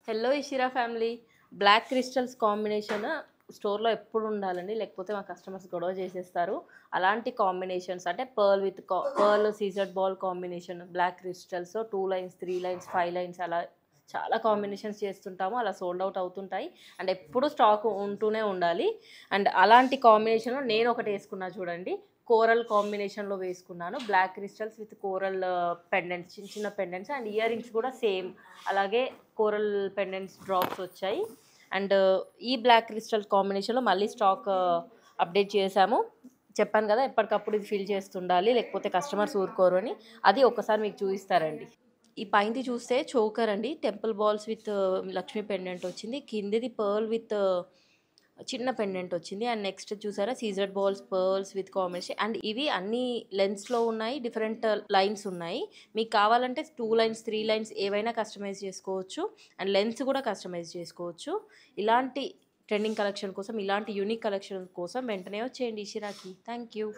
Hello Ishira family. Black crystals combination స్టోర్లో ఎప్పుడు ఉండాలండి, లేకపోతే మా కస్టమర్స్ గొడవ చేసేస్తారు. అలాంటి కాంబినేషన్స్ అంటే పర్ల్ సీజర్డ్ ball combination, black crystals 2 lines 3 lines 5 lines అలా చాలా కాంబినేషన్స్ చేస్తుంటాము. అలా సోల్డ్ అవుట్ అవుతుంటాయి అండ్ ఎప్పుడు స్టాక్ ఉంటూనే ఉండాలి. అండ్ అలాంటి కాంబినేషన్లో నేను ఒకటి వేసుకున్నా చూడండి, కోరల్ కాంబినేషన్లో వేసుకున్నాను. Black crystals with coral pendants, చిన్న చిన్న పెండెంట్స్ అండ్ ఇయర్ రింగ్స్ కూడా సేమ్ అలాగే కోరల్ పెండెంట్స్ డ్రాప్స్ వచ్చాయి. అండ్ ఈ బ్లాక్ క్రిస్టల్ కాంబినేషన్లో మళ్ళీ స్టాక్ అప్డేట్ చేశాము. చెప్పాను కదా ఎప్పటికప్పుడు ఇది ఫిల్ చేస్తుండాలి, లేకపోతే కస్టమర్స్ ఊరుకోరు అని. అది ఒకసారి మీకు చూపిస్తారండి. ఈ పైనది చూస్తే చోకర్ అండి, temple balls with Lakshmi pendant వచ్చింది. కిందిది పర్ల్ విత్ చిన్న పెండెంట్ వచ్చింది. అండ్ నెక్స్ట్ చూసారా సీజర్డ్ balls pearls with combination. And ఇవి అన్ని లెన్స్లో ఉన్నాయి, డిఫరెంట్ లైన్స్ ఉన్నాయి. మీకు కావాలంటే 2 లైన్స్ 3 లైన్స్ ఏవైనా కస్టమైజ్ చేసుకోవచ్చు అండ్ లెన్స్ కూడా కస్టమైజ్ చేసుకోవచ్చు. ఇలాంటి ట్రెండింగ్ కలెక్షన్ కోసం, ఇలాంటి యూనిక్ కలెక్షన్ కోసం వెంటనే వచ్చేయండి ఇషిరాకి. Thank you.